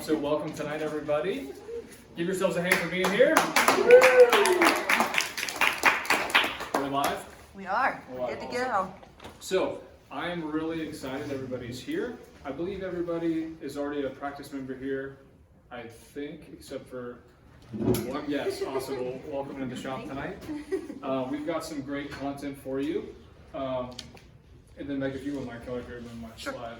So welcome tonight, everybody. Give yourselves a hand for being here. Are we live? We are. We're good to go. So I'm really excited everybody's here. I believe everybody is already a practice member here, I think, except for one. Yes, awesome. Well, welcome to the shop tonight. We've got some great content for you. And then Meg, if you wouldn't mind coming up here and moving my slide.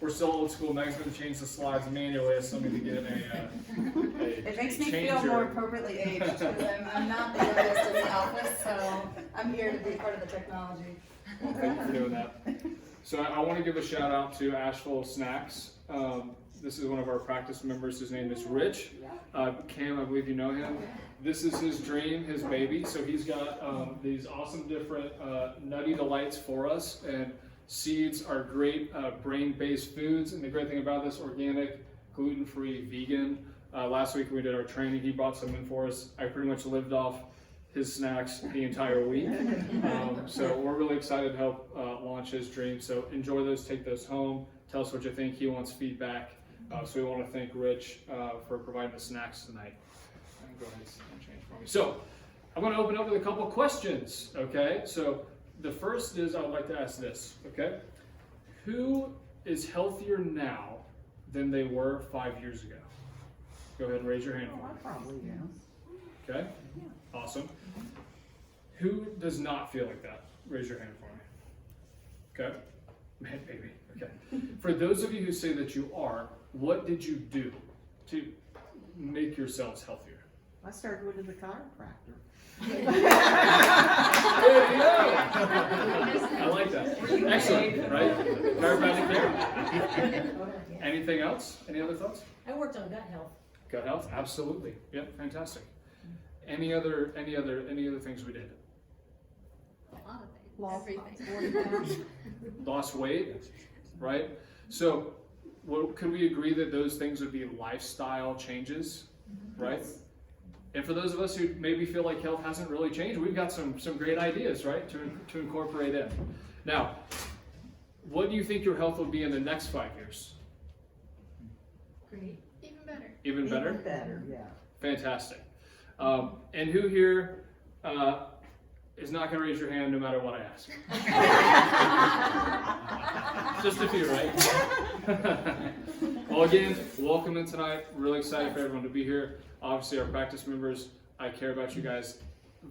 We're still old school. Meg's going to change the slides manually, so I'm going to get a It makes me changer. feel more appropriately aged because I'm not the youngest in the office, so I'm here to be part of the technology. Well, thank you for doing that. So I want to give a shout out to Asheville Snacks. This is one of our practice members. His name is Rich. Cam, I believe you know him. This is his dream, his baby. So he's got these awesome different nutty delights for us. And seeds are great brain-based foods. And the great thing about this, organic, gluten-free, vegan. Last week when we did our training, he brought some in for us. I pretty much lived off his snacks the entire week. So we're really excited to help launch his dream. So enjoy those, take those home. Tell us what you think. He wants feedback. So we want to thank Rich for providing the snacks tonight. Go ahead and change for me. So I'm going to open up with a couple questions, okay? So the first is I would like to ask this, okay? Who is healthier now than they were 5 years ago? Go ahead and raise your hand. Oh, I probably am. Okay, awesome. Who does not feel like that? Raise your hand for me. Okay, man, baby. Okay. For those of you who say that you are, what did you do to make yourselves healthier? I started with the chiropractor. There you go. I like that. Excellent, right? Chiropractic care. Anything else? Any other thoughts? I worked on gut health. Gut health, absolutely. Yep, fantastic. Any other things we did? A lot of things. Lost Everything. 40 pounds. Lost weight, right? So, could we agree that those things would be lifestyle changes, right? And for those of us who maybe feel like health hasn't really changed, we've got some great ideas, right, to incorporate in. Now, what do you think your health will be in the next 5 years? Great. Even better. Even better? Even better, yeah. Fantastic. And who here is not going to raise your hand no matter what I ask? Just a few, right? Well, again, welcome in tonight. Really excited for everyone to be here. Obviously, our practice members, I care about you guys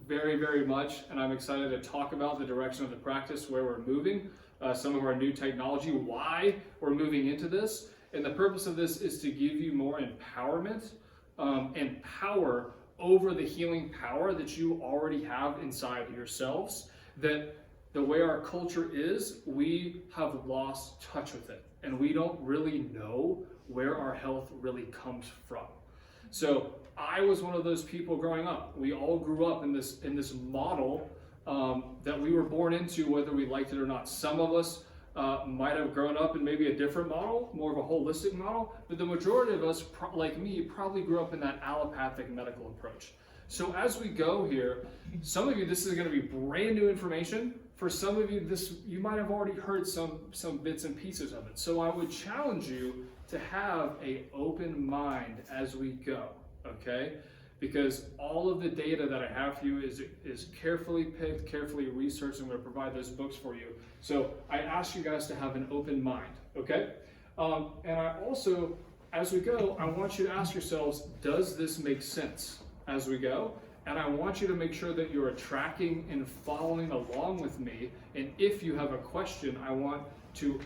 very, very much, and I'm excited to talk about the direction of the practice, where we're moving, some of our new technology, why we're moving into this. And the purpose of this is to give you more empowerment and power over the healing power that you already have inside yourselves. That the way our culture is, we have lost touch with it, and we don't really know where our health really comes from. So I was one of those people growing up. We all grew up in this model that we were born into, whether we liked it or not. Some of us might have grown up in maybe a different model, more of a holistic model, but the majority of us, like me, probably grew up in that allopathic medical approach. So as we go here, some of you, this is going to be brand new information. For some of you, you might have already heard some bits and pieces of it. So I would challenge you to have an open mind as we go, okay? Because all of the data that I have for you is carefully picked, carefully researched. I'm going to provide those books for you. So I ask you guys to have an open mind, okay? And I also, as we go, I want you to ask yourselves, does this make sense as we go? And I want you to make sure that you're tracking and following along with me. And if you have a question, I want to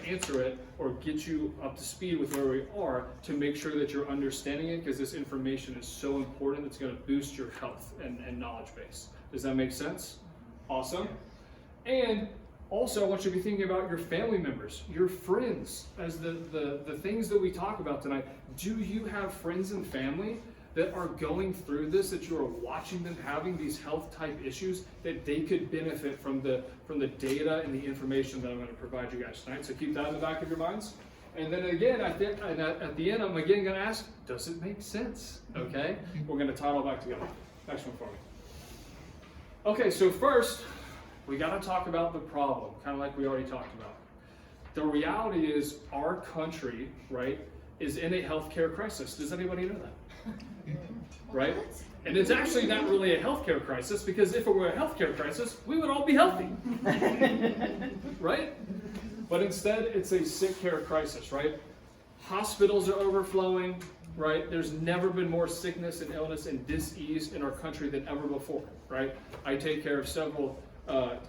answer it or get you up to speed with where we are to make sure that you're understanding it, because this information is so important. It's going to boost your health and knowledge base. Does that make sense? Awesome. And also, I want you to be thinking about your family members, your friends, as the things that we talk about tonight. Do you have friends and family that are going through this, that you are watching them having these health type issues, that they could benefit from the data and the information that I'm going to provide you guys tonight? So keep that in the back of your minds. And then again, at the end, I'm again going to ask, does it make sense? Okay, we're going to tie it all back together. Next one for me. Okay, so first, we got to talk about the problem, kind of like we already talked about. The reality is our country, right, is in a healthcare crisis. Does anybody know that? Right? And it's actually not really a healthcare crisis, because if it were a healthcare crisis, we would all be healthy. Right? But instead, it's a sick care crisis, right? Hospitals are overflowing, right? There's never been more sickness and illness and dis-ease in our country than ever before, right? I take care of several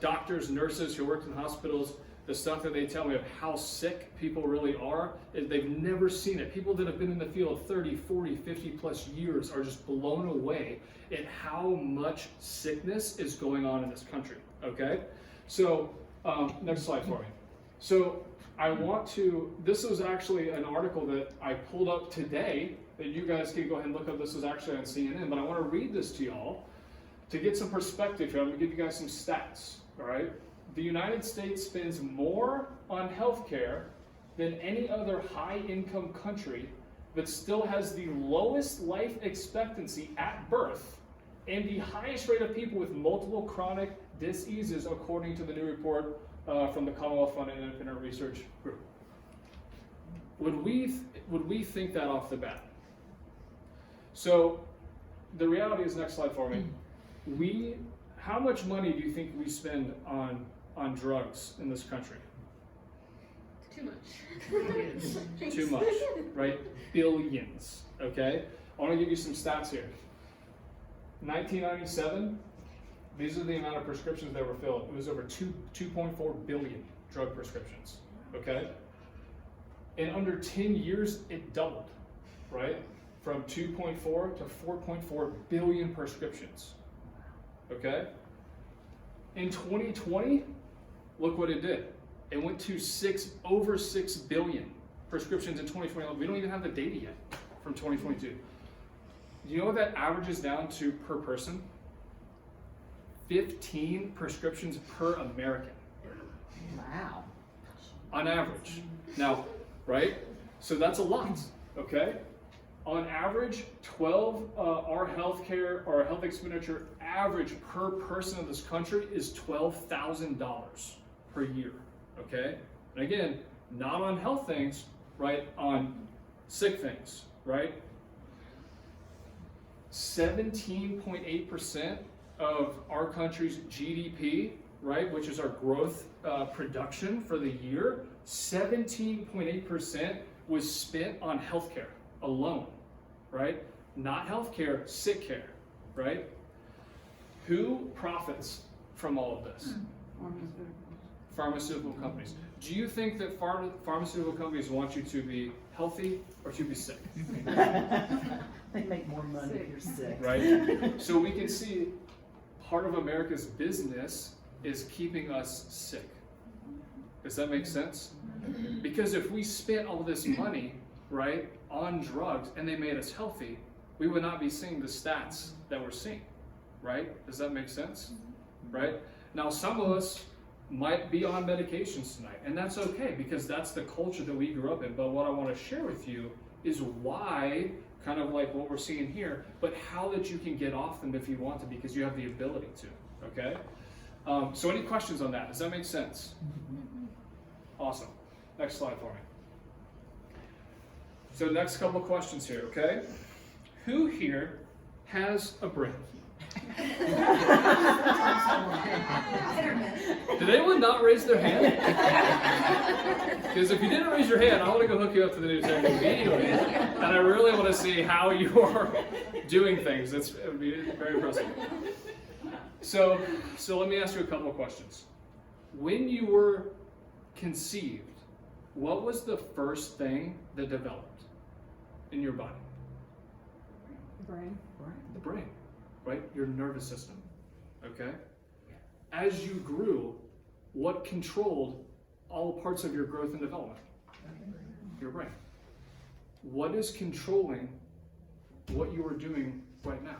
doctors, nurses who work in hospitals. The stuff that they tell me of how sick people really are, they've never seen it. People that have been in the field 30, 40, 50 plus years are just blown away at how much sickness is going on in this country, okay? So, next slide for me. So, this was actually an article that I pulled up today that you guys can go ahead and look up. This was actually on CNN, but I want to read this to y'all to get some perspective here. I'm going to give you guys some stats, all right? The United States spends more on healthcare than any other high-income country, but still has the lowest life expectancy at birth and the highest rate of people with multiple chronic diseases, according to the new report from the Commonwealth Fund and Independent Research Group. Would we think that off the bat? So the reality is, next slide for me. How much money do you think we spend on drugs in this country? Too much. Too much, right? Billions, okay? I want to give you some stats here. 1997, these are the amount of prescriptions that were filled. It was over 2.4 billion drug prescriptions, okay? In under 10 years, it doubled, right? From 2.4 to 4.4 billion prescriptions, okay? In 2020, look what it did. It went to over 6 billion prescriptions in 2020. We don't even have the data yet from 2022. Do you know what that averages down to per person? 15 prescriptions per American. Wow. On average. Now, right? So that's a lot, okay? On average, our health expenditure average per person in this country is $12,000 per year, okay? And again, not on health things, right? On sick things, right? 17.8% of our country's GDP, right, which is our growth production for the year, 17.8% was spent on healthcare alone, right? Not healthcare, sick care, right? Who profits from all of this? Pharmaceutical companies. Do you think that pharmaceutical companies want you to be healthy or to be sick? They make more money if you're sick. Right? So we can see part of America's business is keeping us sick. Does that make sense? Because if we spent all this money, right, on drugs and they made us healthy, we would not be seeing the stats that we're seeing, right? Does that make sense? Right? Now, some of us might be on medications tonight, and that's okay because that's the culture that we grew up in. But what I want to share with you is why, kind of like what we're seeing here, but how that you can get off them if you want to, because you have the ability to, okay? So any questions on that? Does that make sense? Awesome. Next slide for me. So next couple of questions here, okay? Who here has a brain? Did anyone not raise their hand? Because if you didn't raise your hand, I want to go hook you up to the new tech immediately. And I really want to see how you are doing things. It would be very impressive. So let me ask you a couple of questions. When you were conceived, what was the first thing that developed in your body? Brain. The brain, right? Your nervous system, okay? As you grew, what controlled all parts of your growth and development? Your brain. What is controlling what you are doing right now?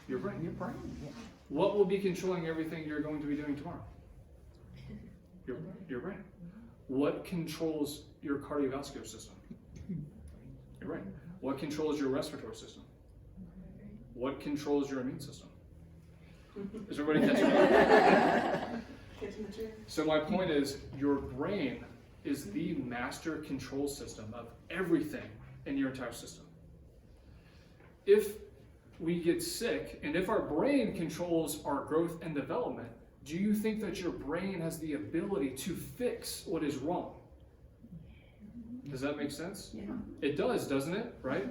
Your brain. Your brain, yeah. What will be controlling everything you're going to be doing tomorrow? Your brain. What controls your cardiovascular system? Your brain. What controls your respiratory system? What controls your immune system? Is everybody catching up? So my point is, your brain is the master control system of everything in your entire system. If we get sick, and if our brain controls our growth and development, do you think that your brain has the ability to fix what is wrong? Does that make sense? Yeah. It does, doesn't it? Right?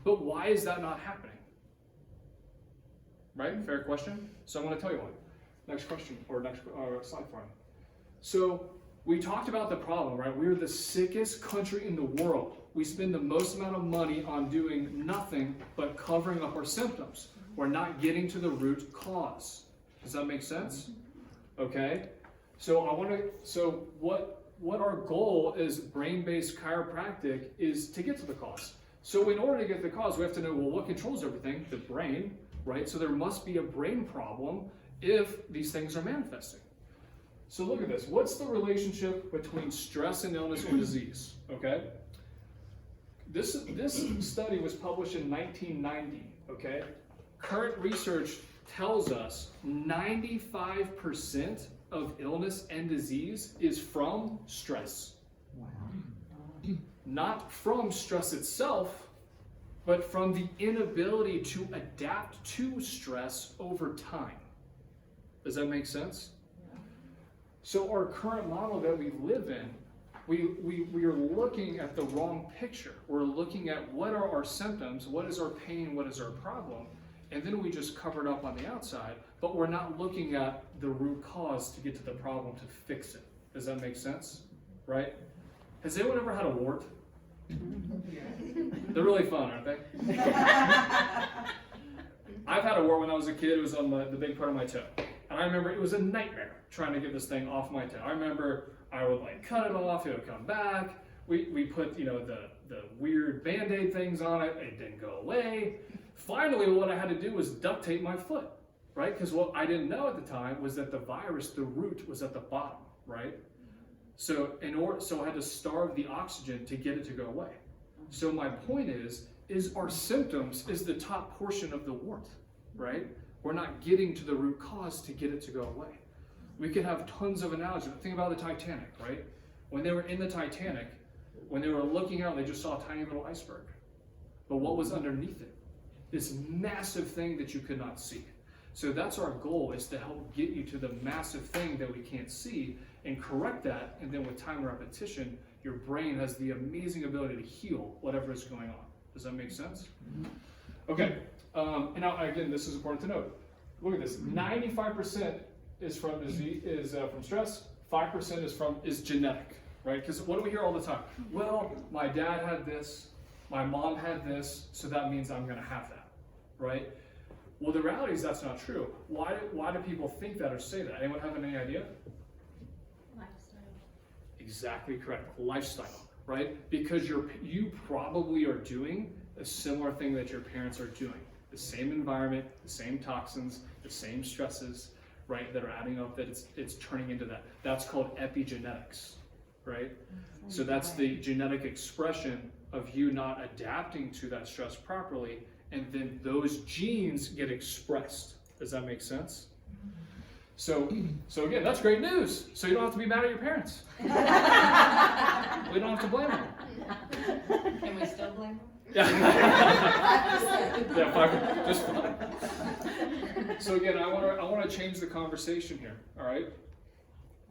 But why is that not happening? Right? Fair question? So I'm going to tell you one. Next question, or next slide for me. So we talked about the problem, right? We're the sickest country in the world. We spend the most amount of money on doing nothing but covering up our symptoms. We're not getting to the root cause. Does that make sense? Okay. So what our goal is brain-based chiropractic is to get to the cause. So in order to get to the cause, we have to know, well, what controls everything? The brain, right? So there must be a brain problem if these things are manifesting. So look at this. What's the relationship between stress and illness or disease? Okay. This study was published in 1990. Okay. Current research tells us 95% of illness and disease is from stress. Wow. Not from stress itself, but from the inability to adapt to stress over time. Does that make sense? So our current model that we live in, we are looking at the wrong picture. We're looking at what are our symptoms, what is our pain, what is our problem, and then we just cover it up on the outside, but we're not looking at the root cause to get to the problem to fix it. Does that make sense? Right? Has anyone ever had a wart? They're really fun, aren't they? I've had a wart when I was a kid. It was on the big part of my toe. And I remember it was a nightmare trying to get this thing off my toe. I remember I would like cut it off, it would come back. We put, the weird Band-Aid things on it. It didn't go away. Finally, what I had to do was duct tape my foot, right? Because what I didn't know at the time was that the virus, the root, was at the bottom, right? So I had to starve the oxygen to get it to go away. So my point is our symptoms is the top portion of the wart, right? We're not getting to the root cause to get it to go away. We could have tons of analogies. Think about the Titanic, right? When they were in the Titanic, when they were looking out, they just saw a tiny little iceberg. But what was underneath it? This massive thing that you could not see. So that's our goal, is to help get you to the massive thing that we can't see and correct that. And then with time and repetition, your brain has the amazing ability to heal whatever is going on. Does that make sense? Okay. And now, again, this is important to note. Look at this. 95% is from stress. 5% is genetic, right? Because what do we hear all the time? Well, my dad had this, my mom had this, so that means I'm going to have that, right? Well, the reality is that's not true. Why do people think that or say that? Anyone have any idea? Lifestyle. Exactly correct. Lifestyle, right? Because you probably are doing a similar thing that your parents are doing. The same environment, the same toxins, the same stresses, right, that are adding up, that it's turning into that. That's called epigenetics, right? So that's the genetic expression of you not adapting to that stress properly, and then those genes get expressed. Does that make sense? So again, that's great news. So you don't have to be mad at your parents. We don't have to blame them. Can we still blame them? Yeah. Yeah, just fine. So again, I want to change the conversation here. All right.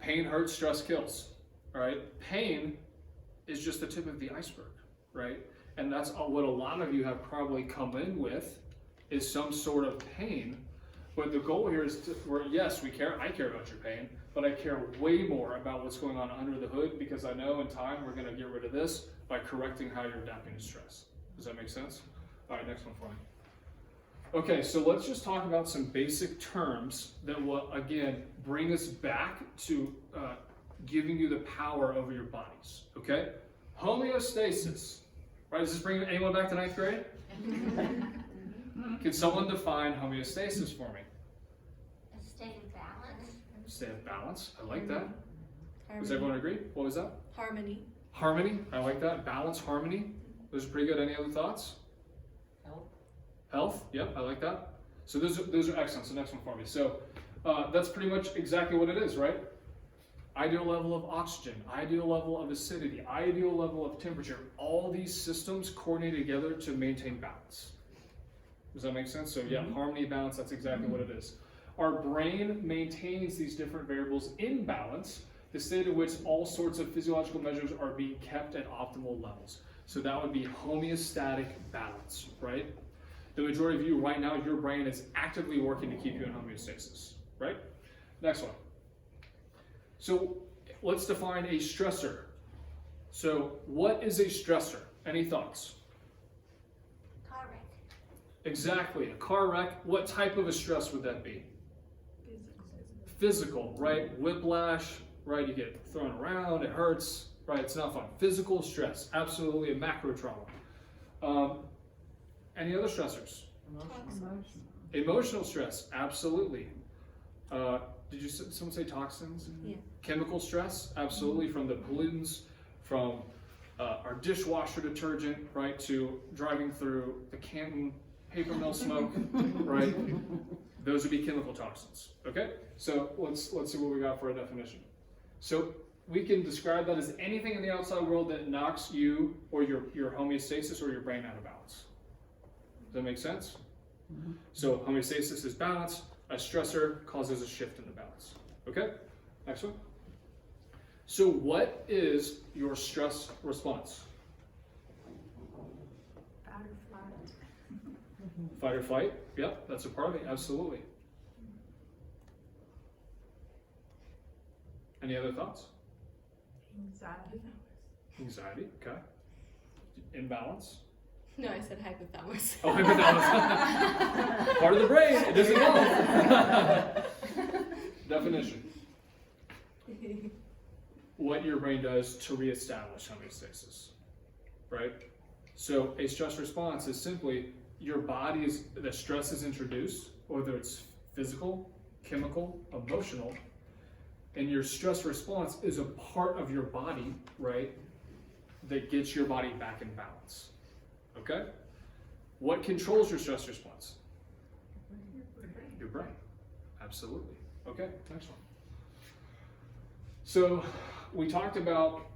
Pain hurts, stress kills. All right. Pain is just the tip of the iceberg, right? And that's what a lot of you have probably come in with, is some sort of pain. But the goal here is yes, I care about your pain, but I care way more about what's going on under the hood, because I know in time we're going to get rid of this by correcting how you're adapting to stress. Does that make sense? All right, next one for me. Okay, so let's just talk about some basic terms that will, again, bring us back to giving you the power over your bodies, okay? Homeostasis, right? Does this bring anyone back to 9th grade? Can someone define homeostasis for me? A state of balance. State of balance, I like that. Does everyone agree? What was that? Harmony. Harmony, I like that. Balance, harmony. Those are pretty good. Any other thoughts? Health, yep, I like that. So those are excellent. So next one for me. So that's pretty much exactly what it is, right? ideal level of oxygen, ideal level of acidity, ideal level of temperature. All these systems coordinate together to maintain balance. Does that make sense? So yeah, harmony, balance, that's exactly what it is. Our brain maintains these different variables in balance, the state at which all sorts of physiological measures are being kept at optimal levels. So that would be homeostatic balance, right? The majority of you right now, your brain is actively working to keep you in homeostasis, right? Next one. So let's define a stressor. So what is a stressor? Any thoughts? Car wreck. Exactly, a car wreck. What type of a stress would that be? Physical, right? Whiplash, right? You get thrown around, it hurts, right? It's not fun. Physical stress, absolutely a macro trauma. Any other stressors? Emotional stress, absolutely. Did someone say toxins? Yeah. Chemical stress, absolutely, from the pollutants, from our dishwasher detergent, right, to driving through the Canton paper mill smoke, right? Those would be chemical toxins, okay? So let's see what we got for a definition. So we can describe that as anything in the outside world that knocks you or your homeostasis or your brain out of balance. Does that make sense? So homeostasis is balance. A stressor causes a shift in the balance. Okay? Next one. So what is your stress response? Fight or flight. Fight or flight? Yep, that's a part of it. Absolutely. Any other thoughts? Anxiety. Anxiety, okay. Imbalance. No, I said hypothalamus. Oh, hypothalamus. Part of the brain, it doesn't know. Definition. What your brain does to reestablish homeostasis, right? So a stress response is simply your body the stress is introduced, whether it's physical, chemical, emotional, and your stress response is a part of your body, right, that gets your body back in balance. Okay? What controls your stress response? Your brain. Absolutely. Okay, next one. So we talked about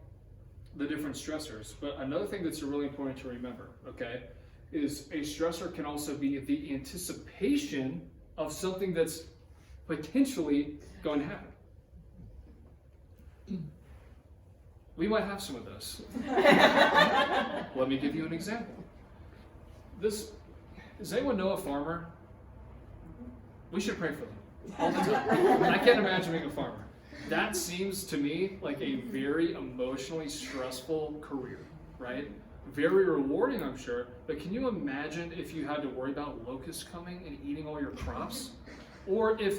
the different stressors, but another thing that's really important to remember, okay, is a stressor can also be the anticipation of something that's potentially going to happen. We might have some of those. Let me give you an example. Does anyone know a farmer? We should pray for them all the time. I can't imagine being a farmer. That seems to me like a very emotionally stressful career, right? Very rewarding, I'm sure, but can you imagine if you had to worry about locusts coming and eating all your crops? Or if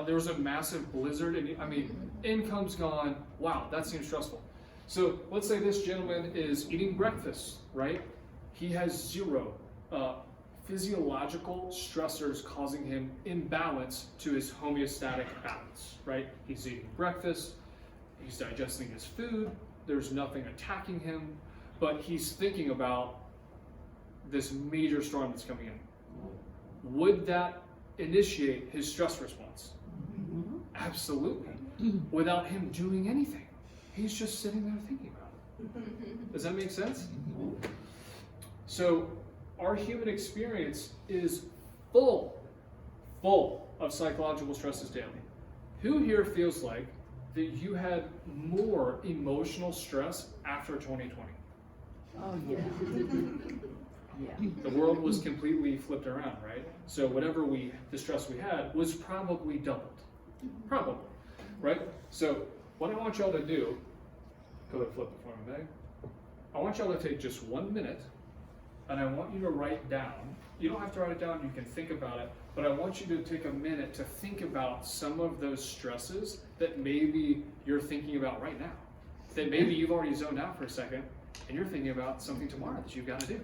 there was a massive blizzard and, income's gone, wow, that seems stressful. So let's say this gentleman is eating breakfast, right? He has zero physiological stressors causing him imbalance to his homeostatic balance, right? He's eating breakfast, he's digesting his food, there's nothing attacking him, but he's thinking about this major storm that's coming in. Would that initiate his stress response? Absolutely. Without him doing anything. He's just sitting there thinking about it. Does that make sense? So our human experience is full of psychological stresses daily. Who here feels like that you had more emotional stress after 2020? Oh, yeah. Yeah. The world was completely flipped around, right? So whatever the stress we had was probably doubled. Probably, right? So what I want y'all to do, go ahead and flip it for me, Meg. I want y'all to take just 1 minute, and I want you to write down. You don't have to write it down, you can think about it, but I want you to take a minute to think about some of those stresses that maybe you're thinking about right now. That maybe you've already zoned out for a second, and you're thinking about something tomorrow that you've got to do,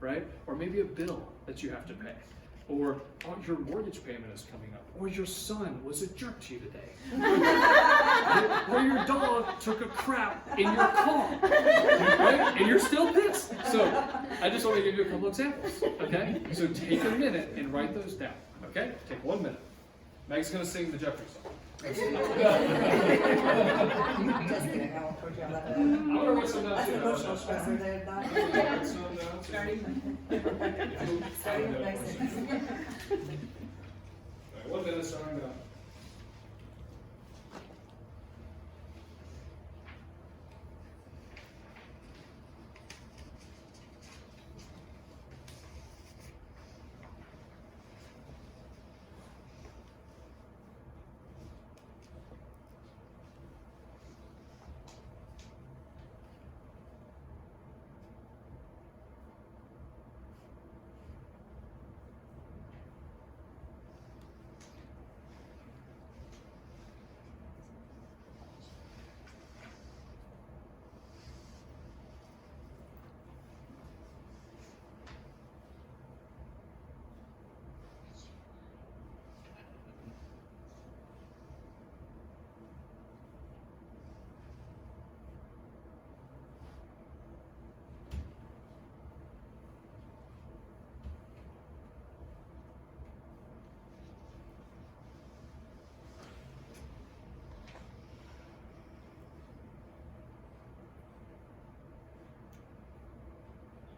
right? Or maybe a bill that you have to pay. Or your mortgage payment is coming up. Or your son was a jerk to you today. Or your dog took a crap in your car. Right? And you're still pissed. So I just want to give you a couple examples. Okay? So take a minute and write those down. Okay? Take 1 minute. Meg's gonna sing the Jeopardy song. Just kidding, I won't put you on that. I'm gonna write some down That's too. an emotional stressor there, Doc. Write some down too. Starting with next thing. Alright, 1 minute starting down.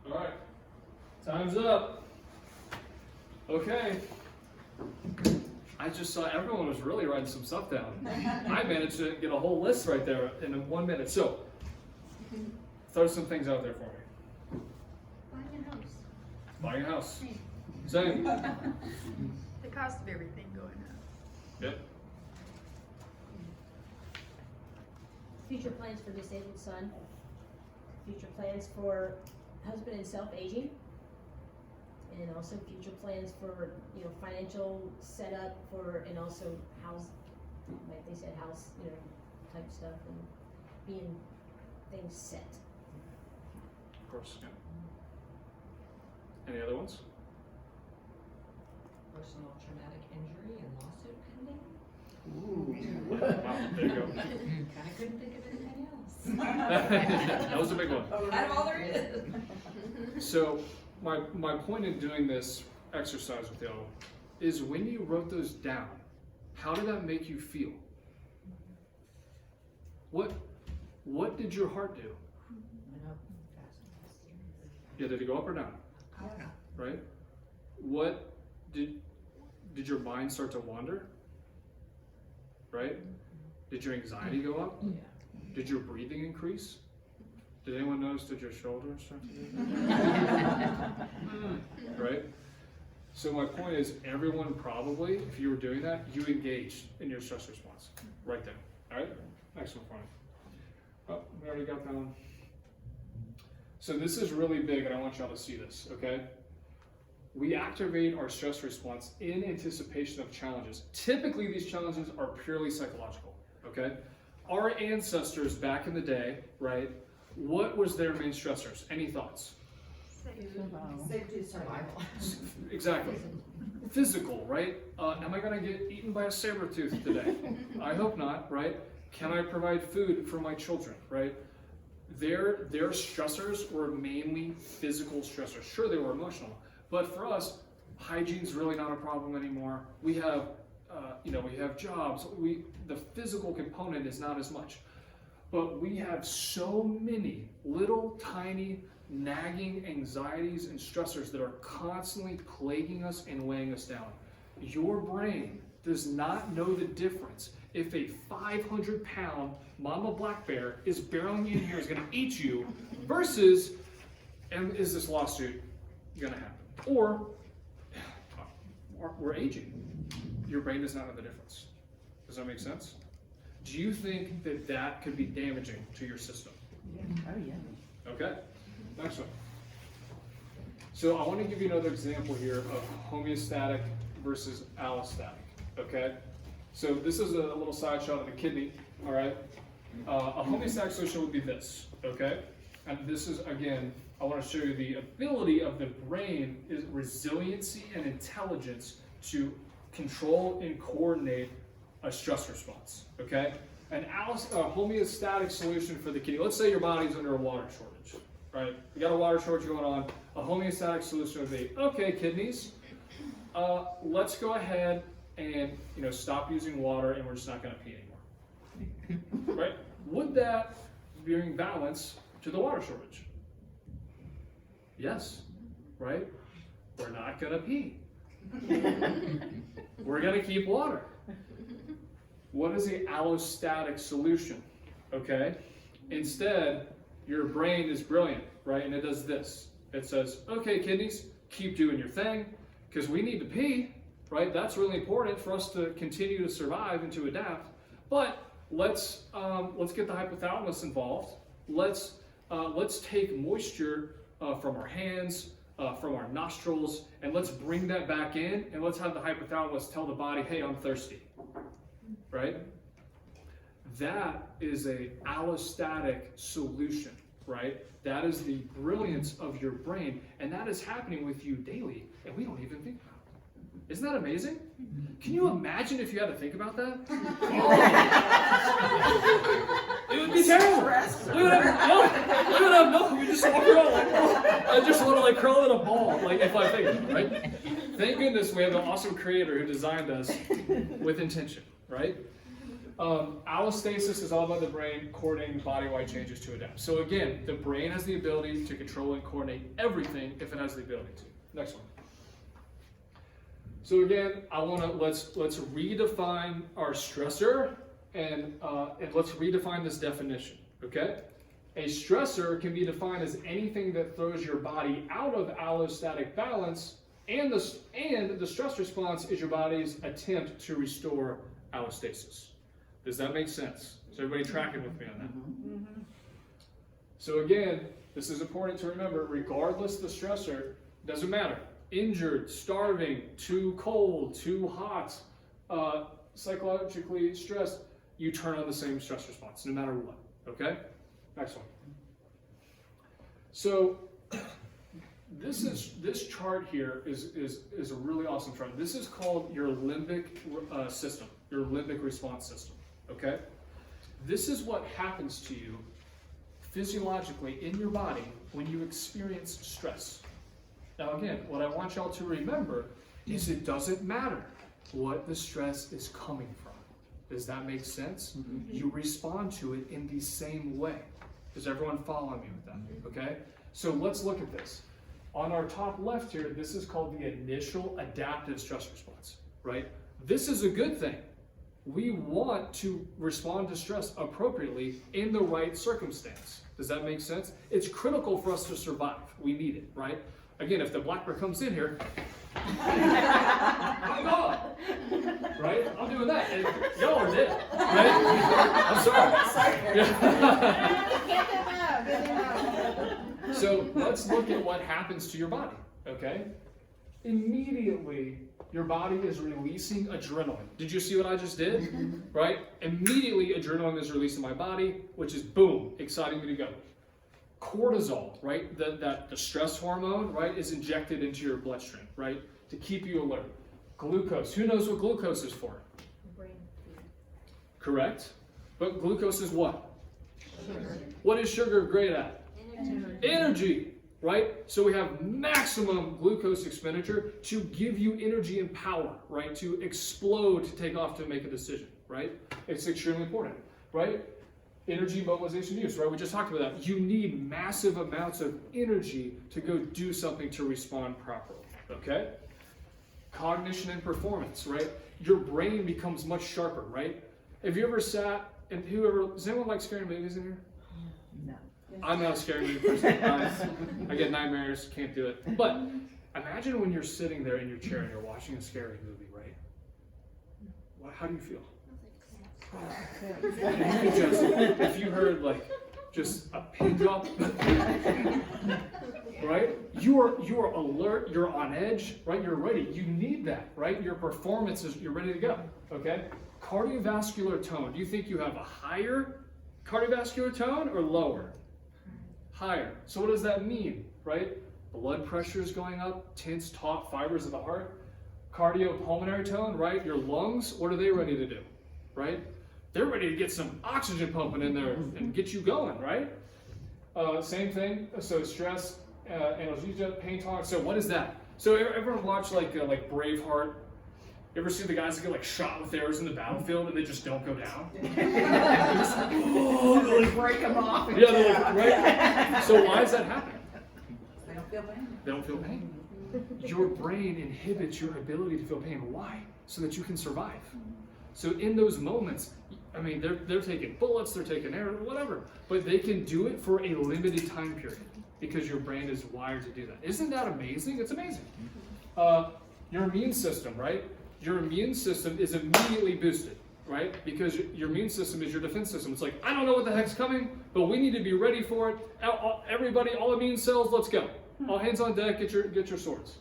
All right, time's up. Okay. I just saw everyone was really writing some stuff down. I managed to get a whole list right there in 1 minute. So, throw some things out there for me. Buying a house. Buying a house. Same. The cost of everything going up. Yep. Future plans for disabled son, future plans for husband and self-aging, and also future plans for, financial setup for, and also house, like they said, house, type stuff, and being things set. Of course. Yeah. Any other ones? Personal traumatic injury and lawsuit pending. Wow, there you go. Kinda couldn't think of anything else. That was a big one. Kind of all there is. So my point in doing this exercise with y'all is when you wrote those down, how did that make you feel? What did your heart do? Yeah, did it go up or down? Right? What did your mind start to wander? Right? Did your anxiety go up? Yeah. Did your breathing increase? Did anyone notice that your shoulders start to move? Right? So my point is, everyone probably, if you were doing that, you engaged in your stress response. Right there. Alright? Next one for me. Oh, we already got that one. So this is really big and I want y'all to see this, okay? We activate our stress response in anticipation of challenges. Typically these challenges are purely psychological, okay? Our ancestors back in the day, right? What was their main stressors? Any thoughts? Safety survival. Exactly. Physical, right? Am I gonna get eaten by a saber tooth today? I hope not, right? Can I provide food for my children, right? Their stressors were mainly physical stressors. Sure, they were emotional, but for us, hygiene's really not a problem anymore. We have, we have jobs. The physical component is not as much. But we have so many little tiny nagging anxieties and stressors that are constantly plaguing us and weighing us down. Your brain does not know the difference if a 500-pound mama black bear is barreling in here, is going to eat you, versus, and is this lawsuit going to happen? Or we're aging. Your brain does not know the difference. Does that make sense? Do you think that that could be damaging to your system? Oh, yeah. Okay, next one. So I want to give you another example here of homeostatic versus allostatic, okay? So this is a little side shot of the kidney, all right? A homeostatic solution would be this, okay? And this is, again, I want to show you the ability of the brain is resiliency and intelligence to control and coordinate a stress response, okay? A homeostatic solution for the kidney. Let's say your body's under a water shortage, right? You got a water shortage going on. A homeostatic solution would be, okay, kidneys, let's go ahead and stop using water and we're just not going to pee anymore, right? Would that bring balance to the water shortage? Yes, right? We're not going to pee. We're going to keep water. What is the allostatic solution? Okay, instead, your brain is brilliant, right? And it does this. It says, okay, kidneys, keep doing your thing, because we need to pee, right? That's really important for us to continue to survive and to adapt. But let's get the hypothalamus involved. Let's take moisture from our hands, from our nostrils, and let's bring that back in, and let's have the hypothalamus tell the body, hey, I'm thirsty, right? That is a allostatic solution, right? That is the brilliance of your brain, and that is happening with you daily, and we don't even think about it. Isn't that amazing? Can you imagine if you had to think about that? It would be terrible. We would have nothing. We just walk around like, I just want to like curl in a ball, like if I think of it, right? Thank goodness we have an awesome creator who designed us with intention, right? Allostasis is all about the brain coordinating body-wide changes to adapt. So again, the brain has the ability to control and coordinate everything if it has the ability to. Next one. So again, let's redefine our stressor and let's redefine this definition. Okay, a stressor can be defined as anything that throws your body out of allostatic balance, and the stress response is your body's attempt to restore allostasis. Does that make sense? Is everybody tracking with me on that? Mm-hmm. So again, this is important to remember, regardless the stressor, doesn't matter. Injured, starving, too cold, too hot, psychologically stressed, you turn on the same stress response, no matter what, okay? Next one. So this chart here is a really awesome chart. This is called your limbic system, your limbic response system, okay? This is what happens to you physiologically in your body when you experience stress. Now again, what I want y'all to remember is it doesn't matter what the stress is coming from. Does that make sense? Mm-hmm. You respond to it in the same way. Does everyone follow me with that? Okay? So let's look at this. On our top left here, this is called the initial adaptive stress response, right? This is a good thing. We want to respond to stress appropriately in the right circumstance. Does that make sense? It's critical for us to survive. We need it, right? Again, if the black bear comes in here, I'm gone, right? I'm doing that, and y'all are dead, right? I'm sorry. Get them out, get them out. So let's look at what happens to your body, okay? Immediately, your body is releasing adrenaline. Did you see what I just did? Right? Immediately, adrenaline is released in my body, which is boom, exciting me to go. Cortisol, right? The stress hormone, right, is injected into your bloodstream, right, to keep you alert. Glucose. Who knows what glucose is for? Brain. Correct. But glucose is what? Sugar. What is sugar great at? Energy. Energy, right? So we have maximum glucose expenditure to give you energy and power, right? To explode, to take off, to make a decision, right? It's extremely important, right? Energy, mobilization, use, right? We just talked about that. You need massive amounts of energy to go do something to respond properly, okay? Cognition and performance, right? Your brain becomes much sharper, right? Have you ever sat, and does anyone like scary movies in here? No. I'm not a scary movie person. I get nightmares, can't do it. But imagine when you're sitting there in your chair and you're watching a scary movie, right? How do you feel? If you heard like just a pin drop, right? You are alert, you're on edge, right? You're ready. You need that, right? Your performance is, you're ready to go, okay? Cardiovascular tone. Do you think you have a higher cardiovascular tone or lower? Higher. So what does that mean, right? Blood pressure is going up, tense, taut fibers of the heart. Cardiopulmonary tone, right? Your lungs, what are they ready to do, right? They're ready to get some oxygen pumping in there and get you going, right? Same thing, so stress, analgesia, pain tolerance. So what is that? So everyone watch like Braveheart, You ever see the guys that get like shot with arrows in the battlefield and they just don't go down? They break them off. Yeah, they're like, right? So why is that happening? They don't feel pain. They don't feel pain. Your brain inhibits your ability to feel pain. Why? So that you can survive. So in those moments, I mean, they're taking bullets, they're taking arrows, whatever, but they can do it for a limited time period because your brain is wired to do that. Isn't that amazing? It's amazing. Your immune system, right? Your immune system is immediately boosted, right? Because your immune system is your defense system. It's like, I don't know what the heck's coming, but we need to be ready for it. Everybody, all immune cells, let's go. All hands on deck, get your swords,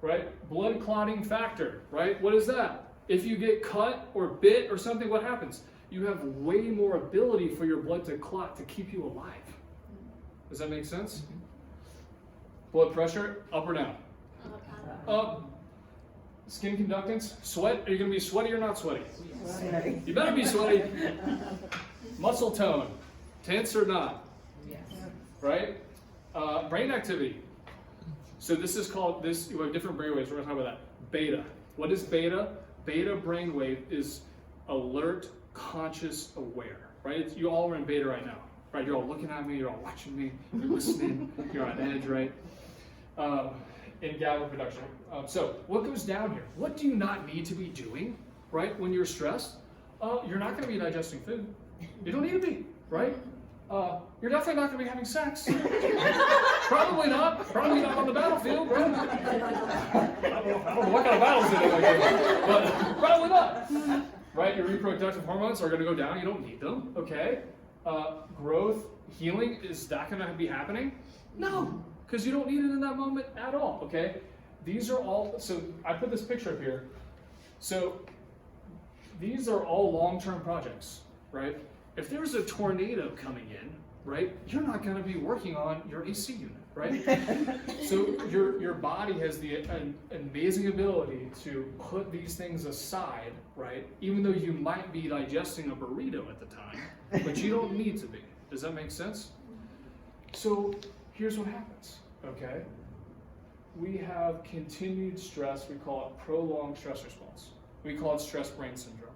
right? Blood clotting factor, right? What is that? If you get cut or bit or something, what happens? You have way more ability for your blood to clot to keep you alive. Does that make sense? Blood pressure, up or down? Up. Skin conductance, sweat. Are you going to be sweaty or not sweaty? You better be sweaty. Muscle tone, tense or not? Yes. Right? Brain activity. So this is called, we have different brain waves. We're going to talk about that. Beta. What is beta? Beta brainwave is alert, conscious, aware. Right? You all are in beta right now. Right? You're all looking at me. You're all watching me. You're listening. You're on edge. Right? In GABA production. So what goes down here? What do you not need to be doing? Right? When you're stressed, you're not going to be digesting food. You don't need to be. Right? You're definitely not going to be having sex. Probably not. Probably not on the battlefield, right? I don't know what kind of battles it is like this, but probably not. Right? Your reproductive hormones are going to go down. You don't need them. Okay? Growth, healing, is that going to be happening? No, because you don't need it in that moment at all. Okay? These are all, so I put this picture up here. So these are all long-term projects, right? If there's a tornado coming in, right, you're not going to be working on your AC unit, right? So your body has the amazing ability to put these things aside, right? Even though you might be digesting a burrito at the time, but you don't need to be. Does that make sense? So here's what happens, okay? We have continued stress. We call it prolonged stress response. We call it stress brain syndrome.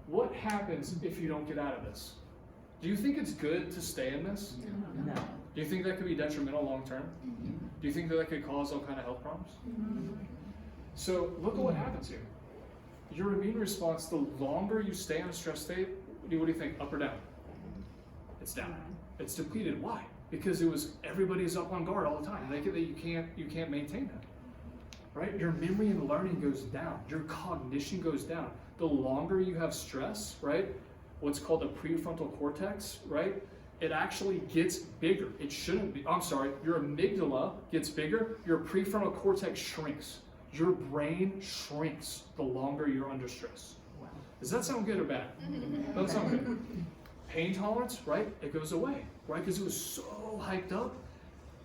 What happens if you don't get out of this? Do you think it's good to stay in this? No. Do you think that could be detrimental long term? Do you think that could cause all kind of health problems? So look at what happens here. Your immune response, the longer you stay in a stress state, what do you think? Up or down? It's down. It's depleted. Why? Because everybody's up on guard all the time. They think that you can't maintain that. Right? Your memory and learning goes down. Your cognition goes down. The longer you have stress, right? What's called the prefrontal cortex, right? It actually gets bigger. It shouldn't be. I'm sorry. Your amygdala gets bigger. Your prefrontal cortex shrinks. Your brain shrinks the longer you're under stress. Wow. Does that sound good or bad? Doesn't sound good. Pain tolerance, right? It goes away, right? Because it was so hyped up,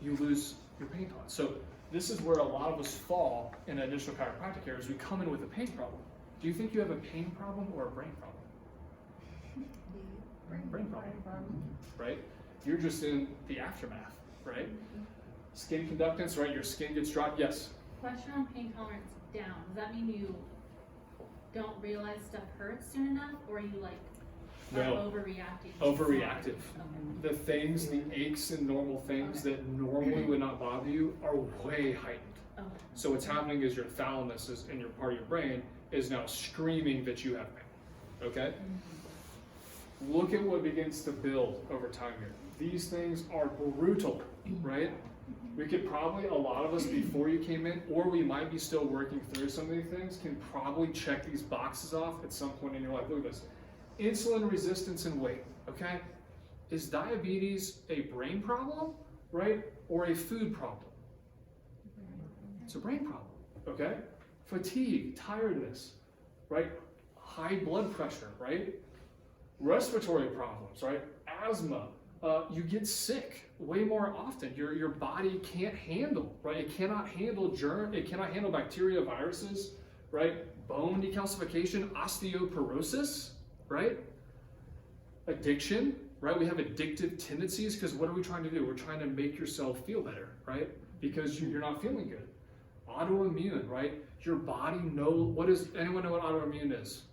you lose your pain tolerance. So this is where a lot of us fall in initial chiropractic areas. We come in with a pain problem. Do you think you have a pain problem or a brain problem? Brain problem, right? You're just in the aftermath, right? Skin conductance, right? Your skin gets dropped. Yes? Question on pain tolerance down. Does that mean you don't realize stuff hurts soon enough, or you are No. overreacting? Overreactive. The things, the aches and normal things that normally would not bother you are way heightened. Okay. So what's happening is your thalamus is in your part of your brain is now screaming that you have pain. Okay? Look at what begins to build over time here. These things are brutal, right? We could probably, a lot of us before you came in, or we might be still working through some of these things, can probably check these boxes off at some point in your life. Look at this. Insulin resistance and weight, okay? Is diabetes a brain problem, right? Or a food problem? It's a brain problem, okay? Fatigue, tiredness, right? High blood pressure, right? Respiratory problems, right? Asthma. You get sick way more often. Your body can't handle, right? It cannot handle germ. It cannot handle bacteria, viruses, right? Bone decalcification, osteoporosis, right? Addiction, right? We have addictive tendencies because what are we trying to do? We're trying to make yourself feel better, right? Because you're not feeling good. Autoimmune, right? Your body anyone know what autoimmune is?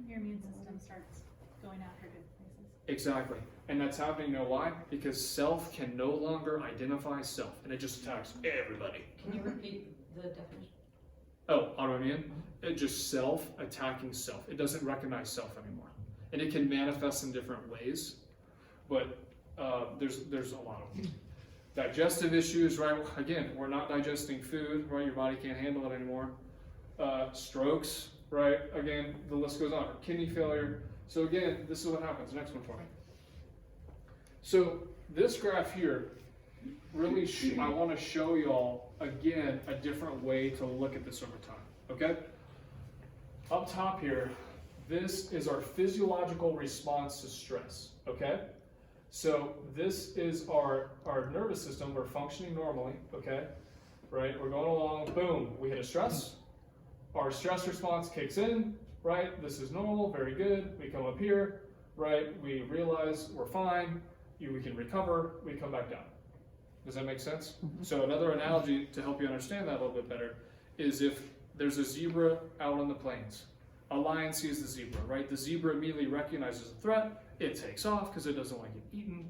Your immune system starts going after good places. Exactly. And that's happening, you know why? Because self can no longer identify self, and it just attacks everybody. Can you repeat the definition? Oh, autoimmune? It just self-attacking self. It doesn't recognize self anymore. And it can manifest in different ways, but there's a lot of them. Digestive issues, right? Again, we're not digesting food, right? Your body can't handle it anymore. Strokes, right? Again, the list goes on. Kidney failure. So again, this is what happens. Next one for me. So this graph here, really, I want to show y'all, again, a different way to look at this over time, okay? Up top here, this is our physiological response to stress, okay? So this is our nervous system. We're functioning normally, okay? Right, we're going along, boom, we hit a stress. Our stress response kicks in, right? This is normal, very good. We come up here, right? We realize we're fine. We can recover, we come back down. Does that make sense? So another analogy to help you understand that a little bit better is if there's a zebra out on the plains. A lion sees the zebra, right? The zebra immediately recognizes a threat. It takes off because it doesn't like getting eaten.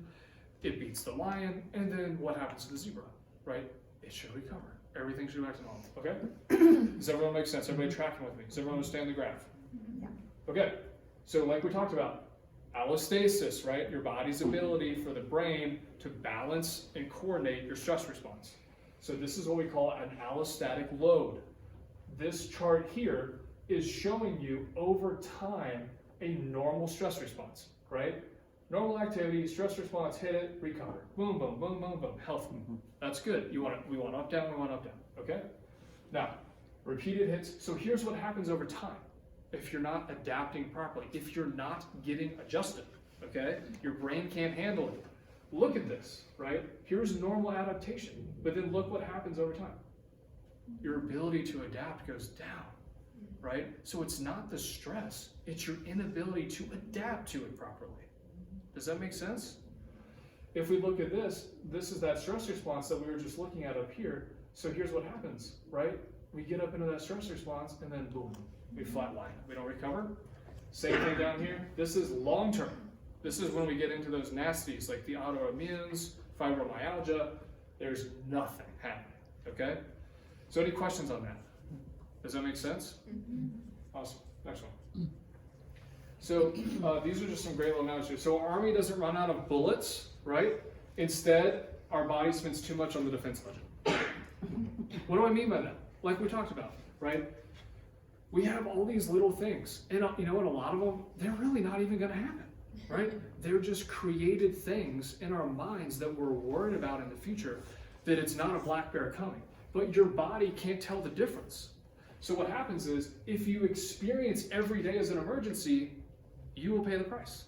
It beats the lion, and then what happens to the zebra, right? It should recover. Everything should go back to normal, okay? Does everyone make sense? Everybody tracking with me? Does everyone understand the graph? Yeah. Okay, so like we talked about, allostasis, right? Your body's ability for the brain to balance and coordinate your stress response. So this is what we call an allostatic load. This chart here is showing you over time a normal stress response, right? Normal activity, stress response, hit it, recover. Boom, boom, boom, boom, boom, healthy. That's good. We want up, down, we want up, down, okay? Now, repeated hits. So here's what happens over time. If you're not adapting properly, if you're not getting adjusted, okay? Your brain can't handle it. Look at this, right? Here's normal adaptation, but then look what happens over time. Your ability to adapt goes down, right? So it's not the stress, it's your inability to adapt to it properly. Does that make sense? If we look at this is that stress response that we were just looking at up here. So here's what happens, right? We get up into that stress response and then boom, we flatline. We don't recover. Same thing down here. This is long term. This is when we get into those nasties like the autoimmunes, fibromyalgia. There's nothing happening, okay? So any questions on that? Does that make sense? Awesome. Next one. So these are just some great little analogies. So our army doesn't run out of bullets, right? Instead, our body spends too much on the defense budget. What do I mean by that? Like we talked about, right? We have all these little things, and you know what? A lot of them, they're really not even going to happen, right? They're just created things in our minds that we're worried about in the future, that it's not a black bear coming. But your body can't tell the difference. So what happens is, if you experience every day as an emergency, you will pay the price.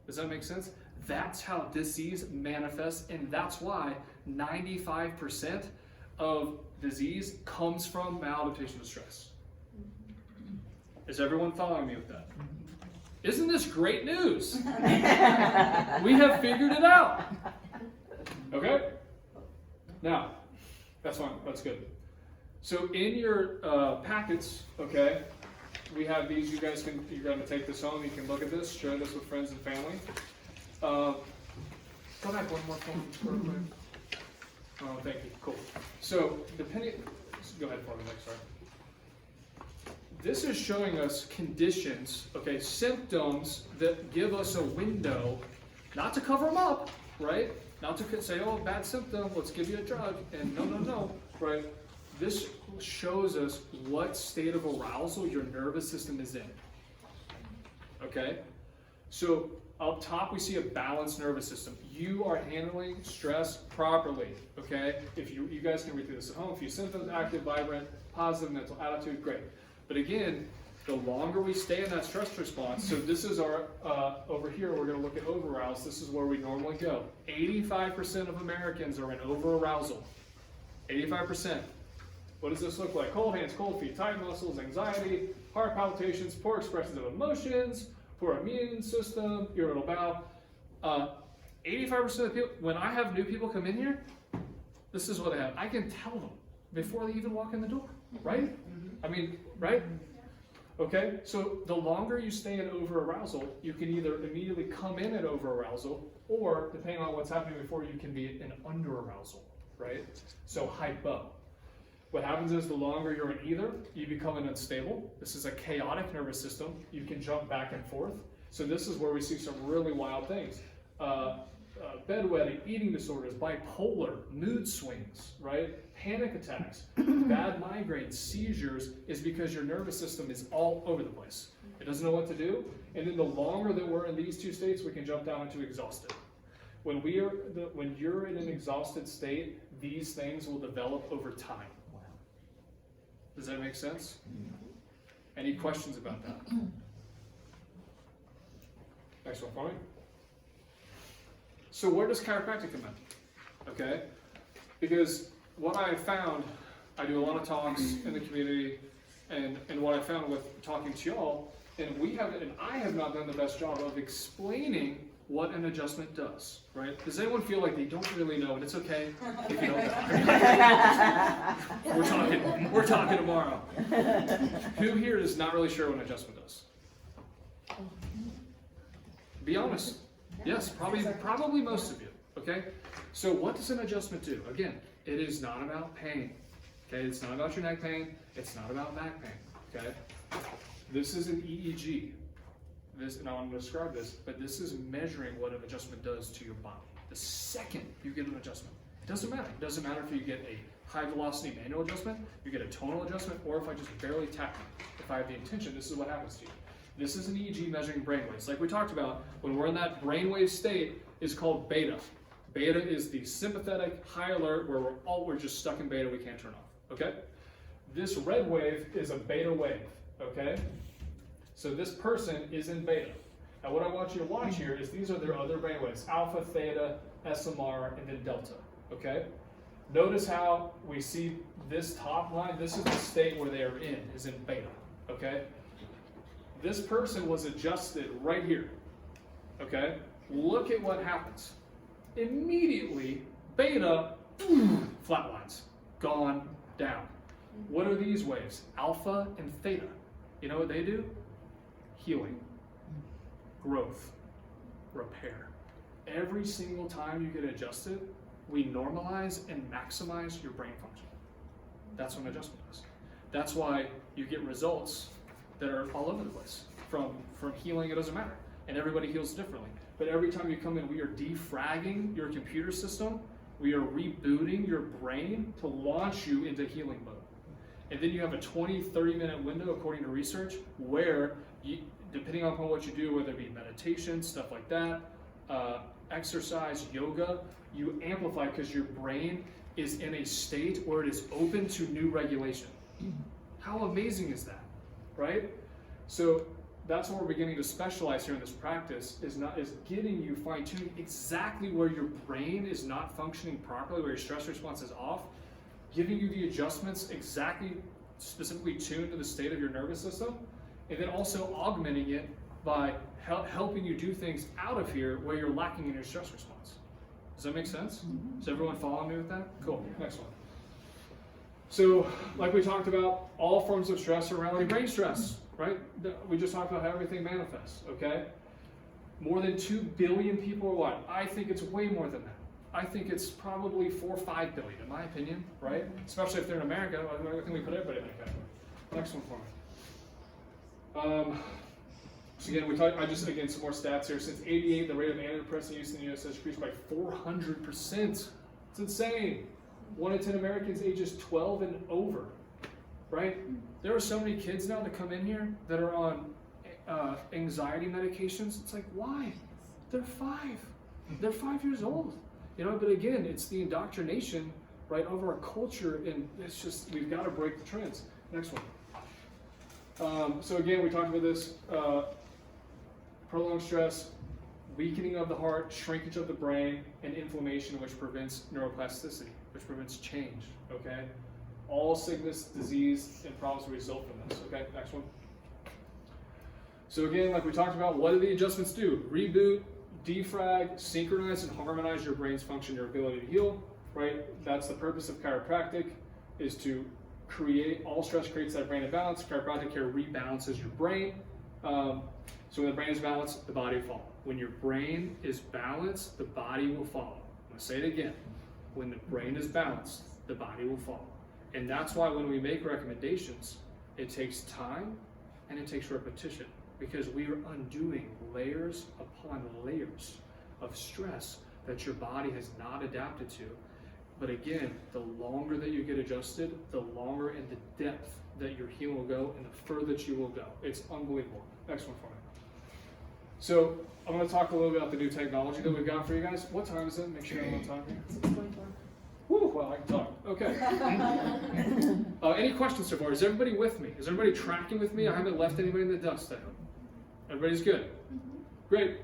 Does that make sense? That's how disease manifests, and that's why 95% of disease comes from maladaptation to stress. Is everyone following me with that? Isn't this great news? We have figured it out. Okay? Now, that's fine. That's good. So in your packets, okay, we have these. You're going to take this home. You can look at this, share this with friends and family. Go back one more thing real quick. Oh, thank you. Cool. So go ahead for me next, sorry. This is showing us conditions, okay, symptoms that give us a window, not to cover them up, right? Not to say, oh, bad symptom, let's give you a drug, and no, right? This shows us what state of arousal your nervous system is in, okay? So up top, we see a balanced nervous system. You are handling stress properly, okay? If you guys can read through this at home. A few symptoms: active, vibrant, positive mental attitude, great. But again, the longer we stay in that stress response, so this is our, over here, we're gonna look at overarousal. This is where we normally go. 85% of Americans are in overarousal. 85%. What does this look like? Cold hands, cold feet, tight muscles, anxiety, heart palpitations, poor expressions of emotions, poor immune system, irritable bowel. 85% of the people, when I have new people come in here, this is what they have. I can tell them. before they even walk in the door, right? I mean, right? Okay, so the longer you stay in over-arousal, you can either immediately come in at over-arousal, or depending on what's happening before, you can be in under-arousal, right? So hypo. What happens is the longer you're in either, you become unstable. This is a chaotic nervous system. You can jump back and forth. So this is where we see some really wild things. Bedwetting, eating disorders, bipolar, mood swings, right? Panic attacks, bad migraines, seizures, is because your nervous system is all over the place. It doesn't know what to do. And then the longer that we're in these two states, we can jump down into exhausted. When you're in an exhausted state, these things will develop over time. Does that make sense? Any questions about that? Next one for me. So where does chiropractic come in? Okay? Because what I have found, I do a lot of talks in the community, and what I found with talking to y'all, and I have not done the best job of explaining what an adjustment does, right? Does anyone feel like they don't really know, and it's okay if you don't know? We're talking tomorrow. Who here is not really sure what an adjustment does? Be honest. Yes, probably most of you, okay? So what does an adjustment do? Again, it is not about pain, okay? It's not about your neck pain. It's not about back pain, okay? This is an EEG. And I'm going to describe this, but this is measuring what an adjustment does to your body. The second you get an adjustment, it doesn't matter. It doesn't matter if you get a high velocity manual adjustment, you get a tonal adjustment, or if I just barely tap you. If I have the intention, this is what happens to you. This is an EEG measuring brainwaves. Like we talked about, when we're in that brainwave state, is called beta. Beta is the sympathetic high alert where we're just stuck in beta, we can't turn off, okay? This red wave is a beta wave, okay? So this person is in beta. Now what I want you to watch here is these are their other brainwaves, alpha, theta, SMR, and then delta, okay? Notice how we see this top line, this is the state where they are in, is in beta, okay? This person was adjusted right here, okay? Look at what happens. Immediately, beta, flatlines, gone down. What are these waves? Alpha and theta. You know what they do? Healing, growth, repair. Every single time you get adjusted, we normalize and maximize your brain function. That's what an adjustment does. That's why you get results that are all over the place. From healing, it doesn't matter. And everybody heals differently. But every time you come in, we are defragging your computer system. We are rebooting your brain to launch you into healing mode. And then you have a 20, 30-minute window, according to research, where you, depending upon what you do, whether it be meditation, stuff like that, exercise, yoga, you amplify because your brain is in a state where it is open to new regulation. How amazing is that, right? So that's what we're beginning to specialize here in this practice, is getting you fine-tuned exactly where your brain is not functioning properly, where your stress response is off, giving you the adjustments exactly specifically tuned to the state of your nervous system, and then also augmenting it by helping you do things out of here where you're lacking in your stress response. Does that make sense? Is everyone following me with that? Cool, next one. So, like we talked about, all forms of stress are around brain stress, right? We just talked about how everything manifests, okay? More than 2 billion people are what? I think it's way more than that. I think it's probably 4 or 5 billion, in my opinion, right? Especially if they're in America, I think we put everybody in that category. Next one for me. So again, some more stats here. Since '88, the rate of antidepressant use in the U.S. has increased by 400%. It's insane. 1 in 10 Americans ages 12 and over, right? There are so many kids now that come in here that are on anxiety medications. It's like, why? They're 5. They're 5 years old. You know, but again, it's the indoctrination, right, of our culture, and it's just, we've got to break the trends. Next one. So again, we talked about this, prolonged stress, weakening of the heart, shrinkage of the brain, and inflammation, which prevents neuroplasticity, which prevents change, okay? All sickness, disease, and problems result from this, okay? Next one. So again, like we talked about, what do the adjustments do? Reboot, defrag, synchronize, and harmonize your brain's function, your ability to heal, right? That's the purpose of chiropractic. is to create, all stress creates that brain imbalance. Chiropractic care rebalances your brain. So when the brain is balanced, the body will follow. When your brain is balanced, the body will follow. I'm gonna say it again. When the brain is balanced, the body will follow. And that's why when we make recommendations, it takes time and it takes repetition, because we are undoing layers upon layers of stress that your body has not adapted to. But again, the longer that you get adjusted, the longer and the depth that your healing will go and the further that you will go. It's unbelievable. Next one for me. So I'm going to talk a little bit about the new technology that we've got for you guys. What time is it? Make sure I'm on time here. Woo, well, I can talk. Okay. Any questions so far? Is everybody with me? Is everybody tracking with me? I haven't left anybody in the dust, I hope. Everybody's good? Great.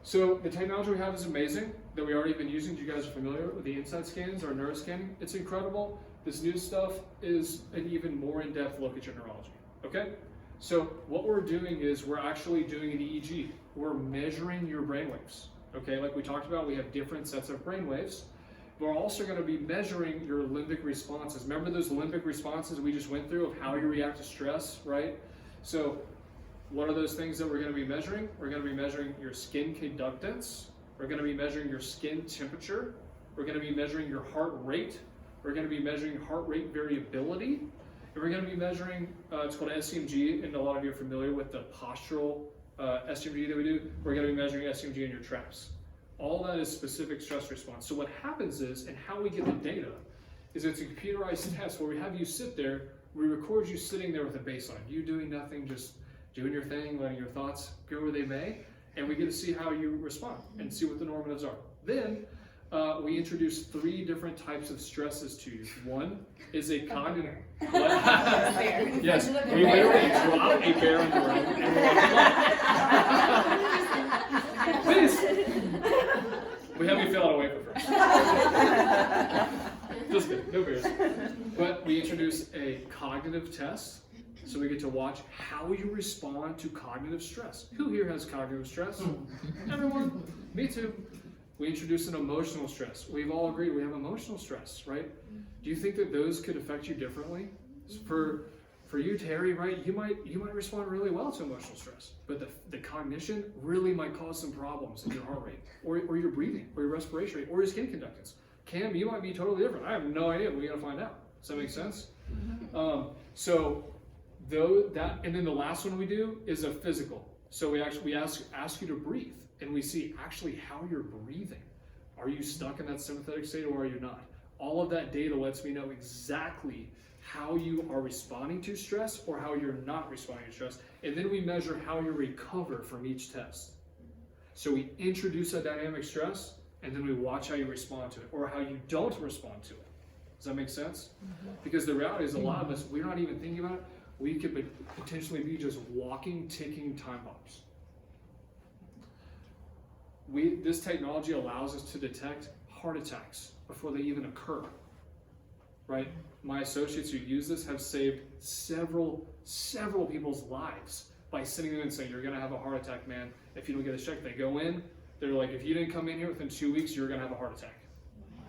So the technology we have is amazing, that we already been using. You guys are familiar with the inside scans or neuroscanning. It's incredible. This new stuff is an even more in-depth look at your neurology. Okay? So what we're doing is we're actually doing an EEG. We're measuring your brainwaves. Okay, like we talked about, we have different sets of brainwaves. We're also going to be measuring your limbic responses. Remember those limbic responses we just went through of how you react to stress, right? So what are those things that we're going to be measuring? We're going to be measuring your skin conductance. We're going to be measuring your skin temperature. We're going to be measuring your heart rate. We're going to be measuring heart rate variability. And we're going to be measuring, it's called SEMG, and a lot of you are familiar with the postural SEMG that we do. We're going to be measuring SEMG in your traps. All that is specific stress response. So what happens is, and how we get the data, is it's a computerized test where we have you sit there, we record you sitting there with a baseline. You doing nothing, just doing your thing, letting your thoughts go where they may, and we get to see how you respond and see what the normatives are. Then we introduce 3 different types of stresses to you. One is a cognitive. Yes, we literally drop a bear in the room and we're like, please. We have you fill out a waiver first. Just kidding, no bears. But we introduce a cognitive test. So we get to watch how you respond to cognitive stress. Who here has cognitive stress? Everyone? Me too. We introduce an emotional stress. We've all agreed we have emotional stress, right? Do you think that those could affect you differently? For you, Terry, right? You might respond really well to emotional stress, but the cognition really might cause some problems in your heart rate, or your breathing, or your respiration rate, or your skin conductance. Cam, you might be totally different. I have no idea. We got to find out. Does that make sense? And then the last one we do is a physical. So we ask you to breathe, and we see actually how you're breathing. Are you stuck in that sympathetic state, or are you not? All of that data lets me know exactly how you are responding to stress or how you're not responding to stress. And then we measure how you recover from each test. So we introduce a dynamic stress, and then we watch how you respond to it or how you don't respond to it. Does that make sense? Because the reality is a lot of us, we're not even thinking about it. We could potentially be just walking, ticking time bombs. This technology allows us to detect heart attacks before they even occur, right? My associates who use this have saved several people's lives by sitting there and saying, you're gonna have a heart attack, man, if you don't get a check. They go in, they're like, if you didn't come in here within 2 weeks, you're gonna have a heart attack. Wow.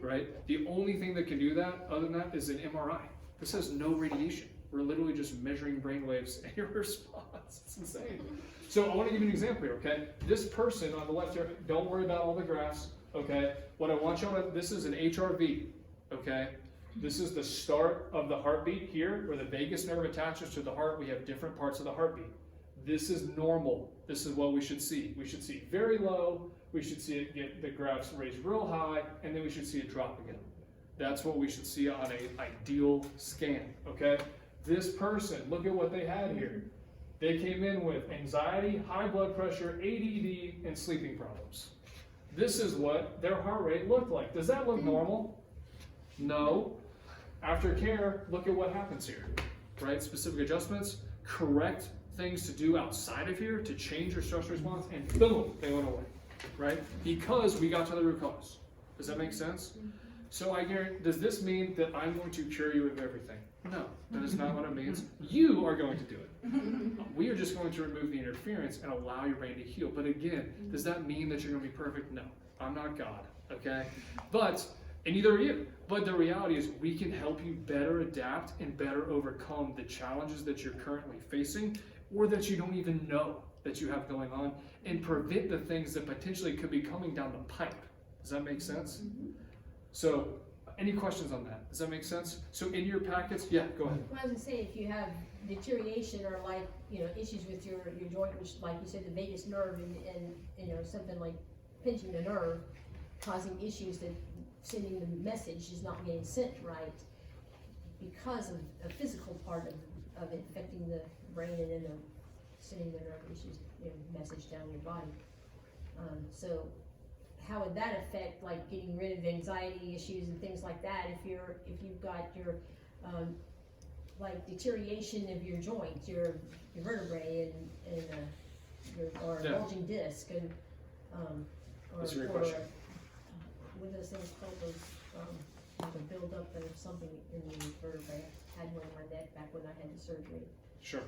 Right? The only thing that can do that, other than that, is an MRI. This has no radiation. We're literally just measuring brain waves and your response. It's insane. So I want to give you an example here, okay? This person on the left here, don't worry about all the graphs, okay? What I want you to, this is an HRV, okay? This is the start of the heartbeat here, where the vagus nerve attaches to the heart. We have different parts of the heartbeat. This is normal. This is what we should see. We should see it very low. We should see it get the graphs raised real high, and then we should see it drop again. That's what we should see on an ideal scan, okay? This person, look at what they had here. They came in with anxiety, high blood pressure, ADD, and sleeping problems. This is what their heart rate looked like. Does that look normal? No. After care, look at what happens here, right? Specific adjustments, correct things to do outside of here to change your stress response, and boom, they went away, right? Because we got to the root cause. Does that make sense? So I guarantee, does this mean that I'm going to cure you of everything? No, that is not what it means. You are going to do it. We are just going to remove the interference and allow your brain to heal. But again, does that mean that you're going to be perfect? No, I'm not God, okay? But and neither are you. But the reality is we can help you better adapt and better overcome the challenges that you're currently facing or that you don't even know that you have going on, and prevent the things that potentially could be coming down the pipe. Does that make sense? So, any questions on that? Does that make sense? So in your packets, yeah, go ahead. Well, I was gonna say, if you have deterioration or like, issues with your joint, which like you said, the vagus nerve and something like pinching the nerve, causing issues that sending the message is not getting sent right because of a physical part of it affecting the brain and then sending the nerve issues, message down your body. So how would that affect like getting rid of anxiety issues and things like that if you've got your like deterioration of your joint, your vertebrae and or Yeah. bulging disc and or, That's a great or question. what are those things called, those like a buildup of something in the vertebrae. I had one in my neck back when I had the surgery. Sure.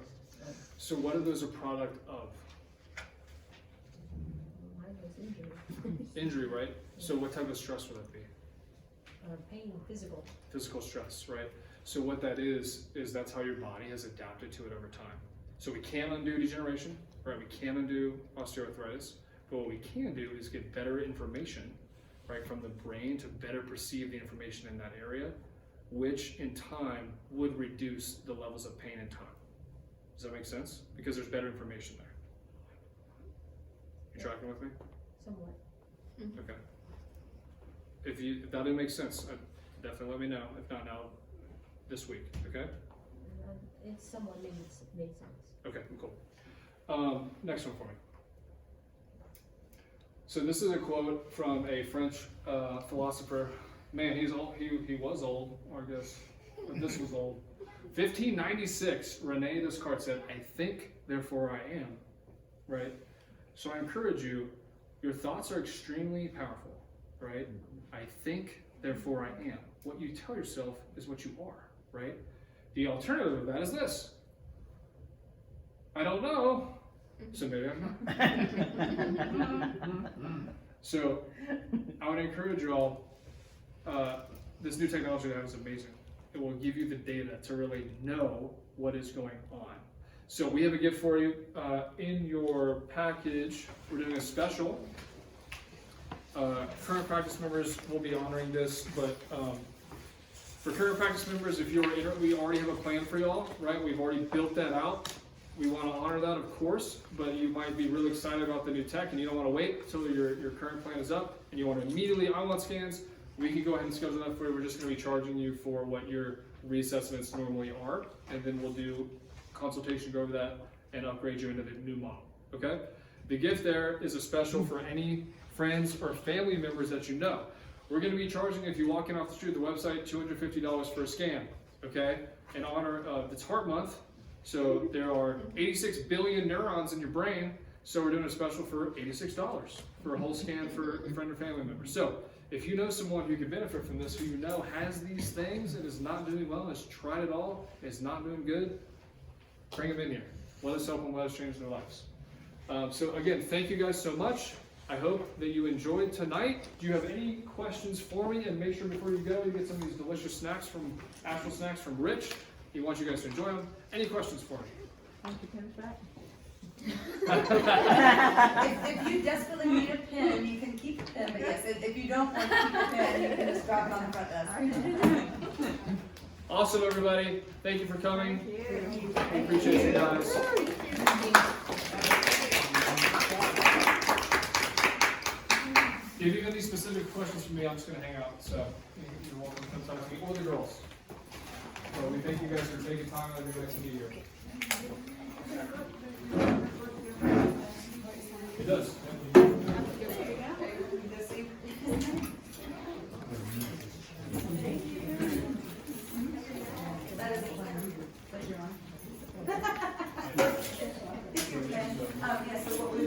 So what are those a product of? Mine was injury. Injury, right? So what type of stress would that be? Pain, physical. Physical stress, right? So what that is that's how your body has adapted to it over time. So we can't undo degeneration, right? We can't undo osteoarthritis, but what we can do is get better information, right, from the brain to better perceive the information in that area, which in time would reduce the levels of pain in time. Does that make sense? Because there's better information there. You tracking with me? Somewhat. Okay. If that didn't make sense, definitely let me know. If not now, this week, okay? It's somewhat made sense. Okay, cool. Next one for me. So this is a quote from a French philosopher. Man, he was old, I guess. But this was old. 1596, Rene Descartes said, "I think, therefore I am." Right? So I encourage you, your thoughts are extremely powerful, right? I think, therefore I am. What you tell yourself is what you are, right? The alternative of that is this. I don't know, so maybe I'm not. So I would encourage you all, this new technology we have is amazing. It will give you the data to really know what is going on. So we have a gift for you. In your package, we're doing a special. Current practice members will be honoring this, but for current practice members, if you're in it, we already have a plan for y'all, right? We've already built that out. We want to honor that, of course, but you might be really excited about the new tech and you don't want to wait until your current plan is up and you want to immediately on scans. We can go ahead and schedule that for you. We're just going to be charging you for what your reassessments normally are, and then we'll do consultation, go over that, and upgrade you into the new model, okay? The gift there is a special for any friends or family members that you know. We're going to be charging, if you walk in off the street, the website, $250 for a scan, okay? In honor of, it's Heart Month, so there are 86 billion neurons in your brain, so we're doing a special for $86 for a whole scan for a friend or family member. So if you know someone who could benefit from this, who you know has these things and is not doing well, has tried it all, is not doing good, bring them in here. Let us help them, let us change their lives. So again, thank you guys so much. I hope that you enjoyed tonight. Do you have any questions for me? And make sure before you go, you get some of these delicious snacks from Astral Snacks from Rich. He wants you guys to enjoy them. Any questions for me? Want your pens back? If you desperately need a pen, you can keep the pen, but yes, if you don't want to keep the pen, you can just drop it on the front desk. Awesome, everybody. Thank you for coming. Thank you. We appreciate you guys. If you have any specific questions for me, I'm just going to hang out. So you're welcome to come talk to me or the girls. So we thank you guys for taking time out of your day to be here. It does. That is the plan. That you're on. Yeah, so what we